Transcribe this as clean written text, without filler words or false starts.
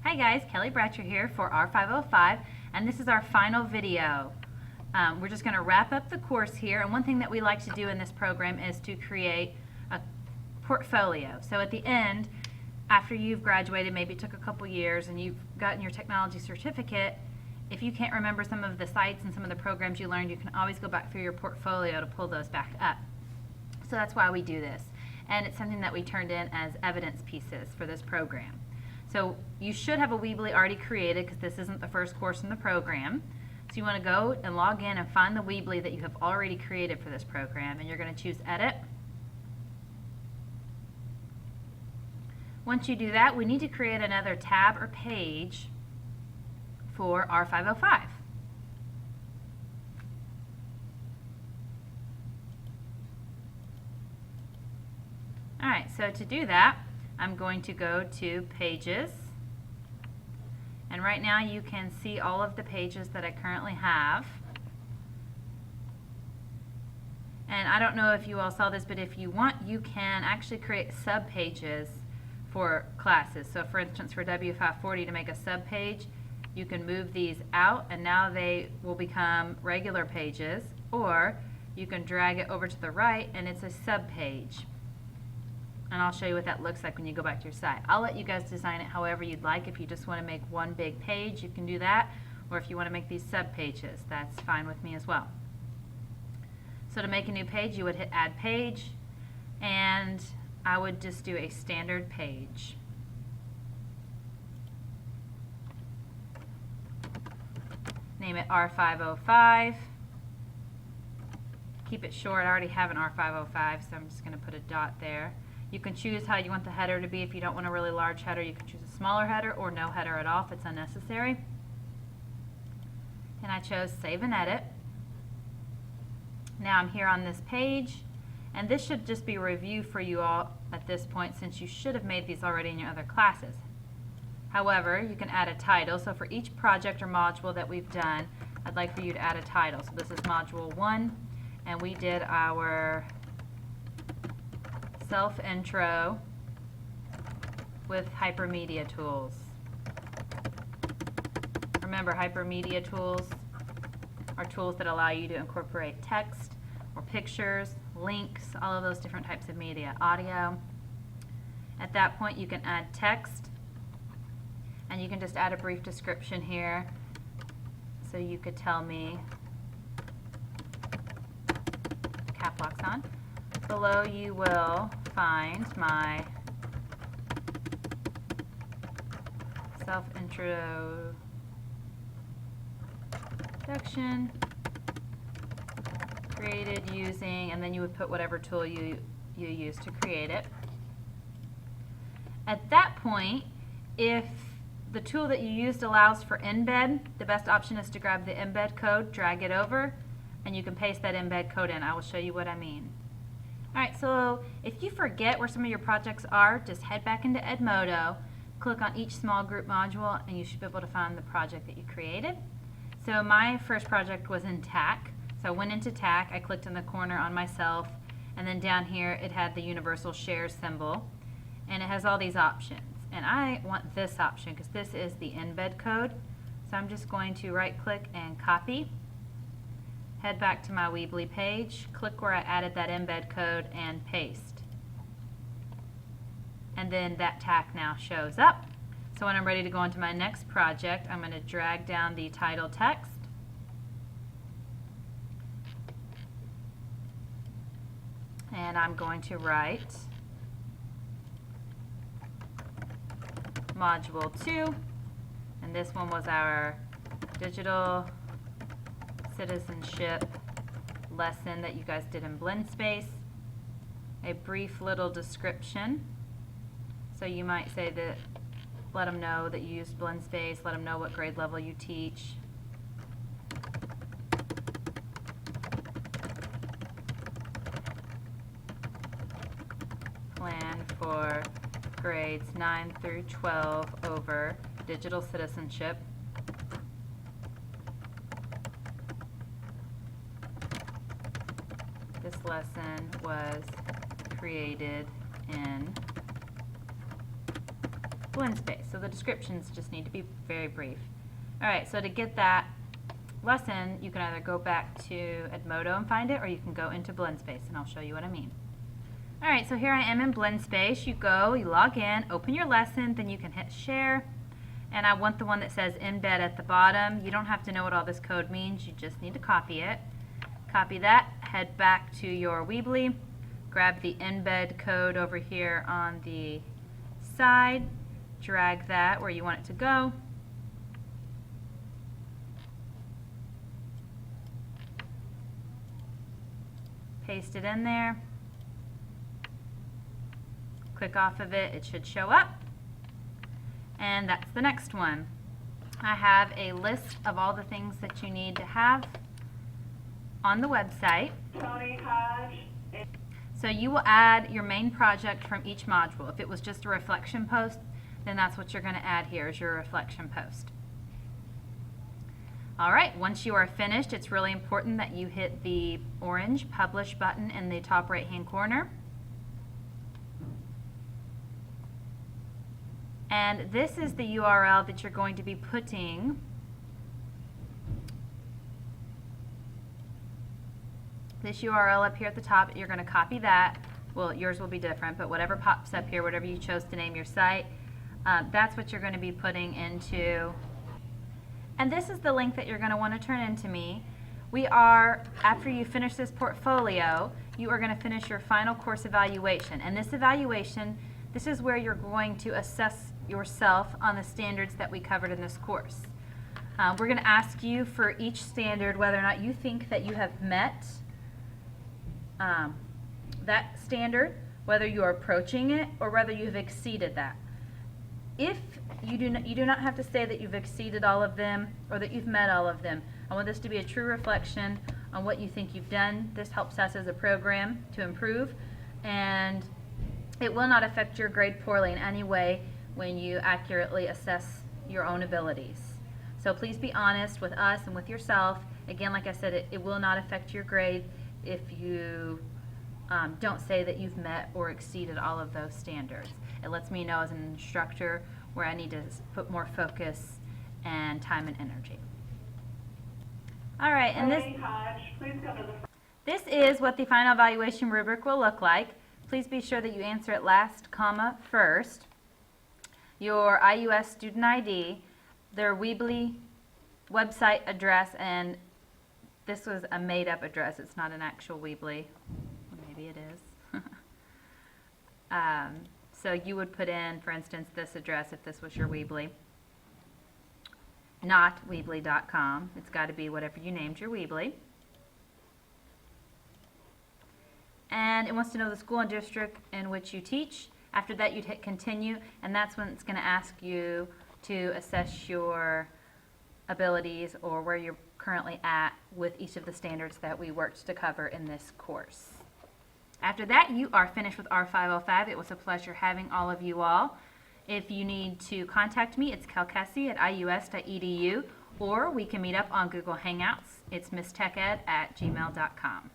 Hi guys, Kelly Bratcher here for R505, and this is our final video. We're just going to wrap up the course here, and one thing that we like to do in this program is to create a portfolio. So at the end, after you've graduated, maybe it took a couple years and you've gotten your technology certificate, if you can't remember some of the sites and some of the programs you learned, you can always go back through your portfolio to pull those back up. So that's why we do this, and it's something that we turned in as evidence pieces for this program. So you should have a Weebly already created because this isn't the first course in the program. So you want to go and log in and find the Weebly that you have already created for this program, and you're going to choose Edit. Once you do that, we need to create another tab or page for R505. Alright, so to do that, I'm going to go to Pages, and right now you can see all of the pages that I currently have. And I don't know if you all saw this, but if you want, you can actually create sub-pages for classes. So for instance, for W540, to make a sub-page, you can move these out and now they will become regular pages, or you can drag it over to the right and it's a sub-page. And I'll show you what that looks like when you go back to your site. I'll let you guys design it however you'd like. If you just want to make one big page, you can do that. Or if you want to make these sub-pages, that's fine with me as well. So to make a new page, you would hit Add Page, and I would just do a standard page. Name it R505. Keep it short. I already have an R505, so I'm just going to put a dot there. You can choose how you want the header to be. If you don't want a really large header, you can choose a smaller header or no header at all if it's unnecessary. And I chose Save and Edit. Now I'm here on this page, and this should just be a review for you all at this point, since you should have made these already in your other classes. However, you can add a title. So for each project or module that we've done, I'd like for you to add a title. So this is Module 1, and we did our self-intro with hypermedia tools. Remember, hypermedia tools are tools that allow you to incorporate text or pictures, links, all of those different types of media, audio. At that point, you can add text, and you can just add a brief description here. So you could tell me, cap lock's on, below you will find my self-introduction created using, and then you would put whatever tool you use to create it. At that point, if the tool that you used allows for embed, the best option is to grab the embed code, drag it over, and you can paste that embed code in. I will show you what I mean. Alright, so if you forget where some of your projects are, just head back into Edmodo, click on each small group module, and you should be able to find the project that you created. So my first project was in TAC. So I went into TAC, I clicked in the corner on myself, and then down here it had the universal share symbol, and it has all these options. And I want this option because this is the embed code. So I'm just going to right click and copy. Head back to my Weebly page, click where I added that embed code and paste. And then that TAC now shows up. So when I'm ready to go on to my next project, I'm going to drag down the title text. And I'm going to write Module 2, and this one was our digital citizenship lesson that you guys did in BlendSpace. A brief little description. So you might say that, let them know that you used BlendSpace, let them know what grade level you teach. Plan for grades 9 through 12 over digital citizenship. This lesson was created in blend space. So the descriptions just need to be very brief. All right, so to get that lesson, you can either go back to Edmodo and find it, or you can go into blend space, and I'll show you what I mean. All right, so here I am in blend space. You go, you log in, open your lesson, then you can hit share. And I want the one that says embed at the bottom. You don't have to know what all this code means, you just need to copy it. Copy that, head back to your Weebly, grab the embed code over here on the side, drag that where you want it to go. Paste it in there. Click off of it, it should show up. And that's the next one. I have a list of all the things that you need to have on the website. So you will add your main project from each module. If it was just a reflection post, then that's what you're going to add here is your reflection post. Alright, once you are finished, it's really important that you hit the orange Publish button in the top right hand corner. And this is the URL that you're going to be putting this URL up here at the top. You're going to copy that. Well, yours will be different, but whatever pops up here, whatever you chose to name your site, that's what you're going to be putting into. And this is the link that you're going to want to turn into me. We are, after you finish this portfolio, you are going to finish your final course evaluation. And this evaluation, this is where you're going to assess yourself on the standards that we covered in this course. We're going to ask you for each standard whether or not you think that you have met that standard, whether you are approaching it, or whether you have exceeded that. If you do not have to say that you've exceeded all of them or that you've met all of them. I want this to be a true reflection on what you think you've done. This helps us as a program to improve, and it will not affect your grade poorly in any way when you accurately assess your own abilities. So please be honest with us and with yourself. Again, like I said, it will not affect your grade if you don't say that you've met or exceeded all of those standards. It lets me know as an instructor where I need to put more focus and time and energy. All right, and this is what the final evaluation rubric will look like. Please be sure that you answer it last, comma, first. Your IUS student ID, their Weebly website address, and this was a made-up address. It's not an actual Weebly. Maybe it is. So you would put in, for instance, this address if this was your Weebly. Not Weebly.com. It's got to be whatever you named your Weebly. And it wants to know the school and district in which you teach. After that, you'd hit continue, and that's when it's going to ask you to assess your abilities or where you're currently at with each of the standards that we worked to cover in this course. After that, you are finished with R505. It was a pleasure having all of you all. If you need to contact me, it's calcassie@ius.edu, or we can meet up on Google Hangouts. It's missteched@gmail.com.